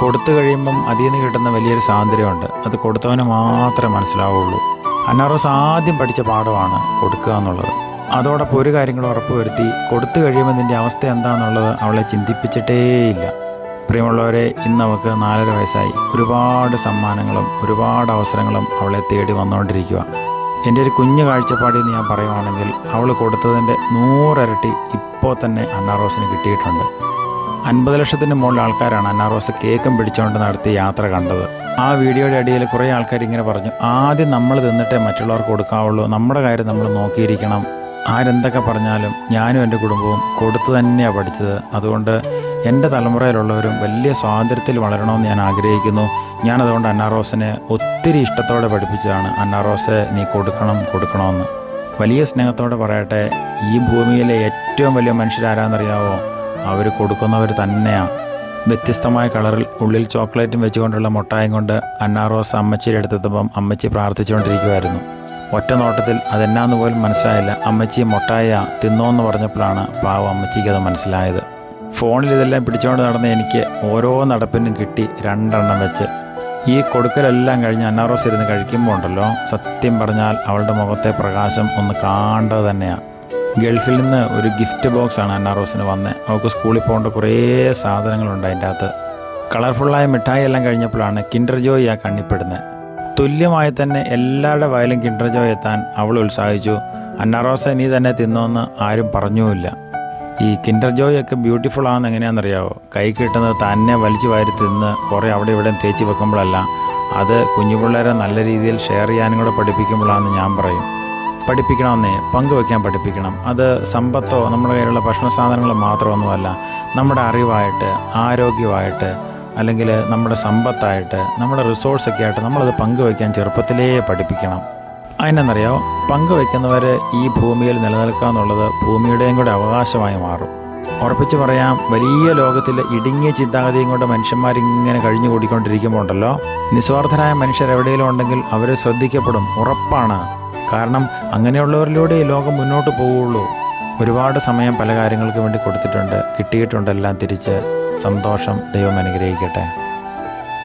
കൊടുത്തു കഴിയുമ്പം അതിൽ നിന്ന് കിട്ടുന്ന വലിയൊരു സ്വാതന്ത്ര്യമുണ്ട്. അത് കൊടുത്തവന് മാത്രമേ മനസ്സിലാവുള്ളൂ. അന്നാറോസ് ആദ്യം പഠിച്ച പാഠമാണ് കൊടുക്കുക എന്നുള്ളത്. അതോടൊപ്പം ഒരു കാര്യങ്ങൾ ഉറപ്പുവരുത്തി, കൊടുത്തു കഴിയുമ്പോൾ നിൻ്റെ അവസ്ഥ എന്താണെന്നുള്ളത് അവളെ ചിന്തിപ്പിച്ചിട്ടേയില്ല. പ്രിയമുള്ളവരെ, ഇന്ന് അവൾക്ക് 4.5 വയസ്സായി. ഒരുപാട് സമ്മാനങ്ങളും ഒരുപാട് അവസരങ്ങളും അവളെ തേടി വന്നുകൊണ്ടിരിക്കുക. എൻ്റെ ഒരു കുഞ്ഞു കാഴ്ചപ്പാടിൽ നിന്ന് ഞാൻ പറയുവാണെങ്കിൽ, അവൾ കൊടുത്തതിൻ്റെ 100 ഇരട്ടി ഇപ്പോൾ തന്നെ അന്നാറോസിന് കിട്ടിയിട്ടുണ്ട്. 50 ലക്ഷത്തിന് മുകളിൽ ആൾക്കാരാണ് അന്നാറോസ് കേക്കും പിടിച്ചുകൊണ്ട് നടത്തിയ യാത്ര കണ്ടത്. ആ വീഡിയോയുടെ അടിയിൽ കുറേ ആൾക്കാർ ഇങ്ങനെ പറഞ്ഞു, ആദ്യം നമ്മൾ തിന്നിട്ടേ മറ്റുള്ളവർക്ക് കൊടുക്കാവുള്ളൂ, നമ്മുടെ കാര്യം നമ്മൾ നോക്കിയിരിക്കണം. ആരെന്തൊക്കെ പറഞ്ഞാലും ഞാനും എൻ്റെ കുടുംബവും കൊടുത്തു തന്നെയാണ് പഠിച്ചത്. അതുകൊണ്ട് എൻ്റെ തലമുറയിലുള്ളവരും വലിയ സ്വാതന്ത്ര്യത്തിൽ വളരണമെന്ന് ഞാൻ ആഗ്രഹിക്കുന്നു. ഞാനതുകൊണ്ട് അന്നാറോസിനെ ഒത്തിരി ഇഷ്ടത്തോടെ പഠിപ്പിച്ചതാണ്, അന്നാറോസ് നീ കൊടുക്കണമെന്ന്. വലിയ സ്നേഹത്തോടെ പറയട്ടെ, ഈ ഭൂമിയിലെ ഏറ്റവും വലിയ മനുഷ്യരാരാന്നറിയാവോ? അവർ കൊടുക്കുന്നവർ തന്നെയാണ്. വ്യത്യസ്തമായ കളറിൽ ഉള്ളിൽ ചോക്ലേറ്റും വെച്ചുകൊണ്ടുള്ള മുട്ടായും കൊണ്ട് അന്നാറോസ് അമ്മച്ചിയുടെ അടുത്തെത്തുമ്പം അമ്മച്ചി പ്രാർത്ഥിച്ചുകൊണ്ടിരിക്കുമായിരുന്നു. ഒറ്റ നോട്ടത്തിൽ അതെന്നാന്ന് പോലും മനസ്സിലായില്ല. അമ്മച്ചി മുട്ടായ തിന്നോന്ന് പറഞ്ഞപ്പോഴാണ് പാവം അമ്മച്ചിക്ക് അത് മനസ്സിലായത്. ഫോണിൽ ഇതെല്ലാം പിടിച്ചുകൊണ്ട് നടന്ന എനിക്ക് ഓരോ നടപ്പിനും കിട്ടി 2 എണ്ണം വെച്ച്. ഈ കൊടുക്കലെല്ലാം കഴിഞ്ഞ് അന്നാറോസ് ഇരുന്ന് കഴിക്കുമ്പോൾ ഉണ്ടല്ലോ, സത്യം പറഞ്ഞാൽ അവളുടെ മുഖത്തെ പ്രകാശം ഒന്ന് കാണേണ്ടത് തന്നെയാണ്. ഗൾഫിൽ നിന്ന് ഒരു ഗിഫ്റ്റ് ബോക്സാണ് അന്നാറോസിന് വന്നത്. അവൾക്ക് സ്കൂളിൽ പോകേണ്ട കുറേ സാധനങ്ങളുണ്ട് അതിൻ്റെ അകത്ത്. കളർഫുള്ളായ മിഠായി എല്ലാം കഴിഞ്ഞപ്പോഴാണ് കിൻഡർ ജോയ് ആ കണ്ണിപ്പെടുന്നത്. തുല്യമായി തന്നെ എല്ലാവരുടെ വയലും കിൻഡർ ജോയ് എത്താൻ അവൾ ഉത്സാഹിച്ചു. അന്നാറോസ് നീ തന്നെ തിന്നോന്ന് ആരും പറഞ്ഞുമില്ല. ഈ കിൻഡർ ജോയ് ഒക്കെ ബ്യൂട്ടിഫുൾ ആണെന്ന് എങ്ങനെയാണെന്നറിയാവോ? കൈ കിട്ടുന്നത് തന്നെ വലിച്ചു വാരി തിന്ന് കുറേ അവിടെ ഇവിടെ തേച്ച് വെക്കുമ്പോഴല്ല, അത് കുഞ്ഞു പിള്ളേരെ നല്ല രീതിയിൽ ഷെയർ ചെയ്യാനും കൂടെ പഠിപ്പിക്കുമ്പോഴാണെന്ന് ഞാൻ പറയും. പഠിപ്പിക്കണമെന്നേ, പങ്കുവയ്ക്കാൻ പഠിപ്പിക്കണം. അത് സമ്പത്തോ നമ്മുടെ കയ്യിലുള്ള ഭക്ഷണ സാധനങ്ങൾ മാത്രമൊന്നുമല്ല, നമ്മുടെ അറിവായിട്ട്, ആരോഗ്യമായിട്ട്, അല്ലെങ്കിൽ നമ്മുടെ സമ്പത്തായിട്ട്, നമ്മുടെ റിസോഴ്സൊക്കെ ആയിട്ട് നമ്മളത് പങ്കുവയ്ക്കാൻ ചെറുപ്പത്തിലേ പഠിപ്പിക്കണം. അതിനെന്നറിയാമോ, പങ്കുവയ്ക്കുന്നവർ ഈ ഭൂമിയിൽ നിലനിൽക്കുക എന്നുള്ളത് ഭൂമിയുടെയും കൂടെ അവകാശമായി മാറും. ഉറപ്പിച്ച് പറയാം, വലിയ ലോകത്തിൽ ഇടുങ്ങിയ ചിന്താഗതിയും കൊണ്ട് മനുഷ്യന്മാരിങ്ങനെ കഴിഞ്ഞു കൂടിക്കൊണ്ടിരിക്കുമ്പോൾ ഉണ്ടല്ലോ, നിസ്വാർത്ഥരായ മനുഷ്യർ എവിടെയെങ്കിലും ഉണ്ടെങ്കിൽ അവർ ശ്രദ്ധിക്കപ്പെടും, ഉറപ്പാണ്. കാരണം അങ്ങനെയുള്ളവരിലൂടെ ഈ ലോകം മുന്നോട്ട് പോവുള്ളൂ. ഒരുപാട് സമയം പല കാര്യങ്ങൾക്ക് വേണ്ടി കൊടുത്തിട്ടുണ്ട്, കിട്ടിയിട്ടുണ്ടെല്ലാം തിരിച്ച്. സന്തോഷം. ദൈവം അനുഗ്രഹിക്കട്ടെ.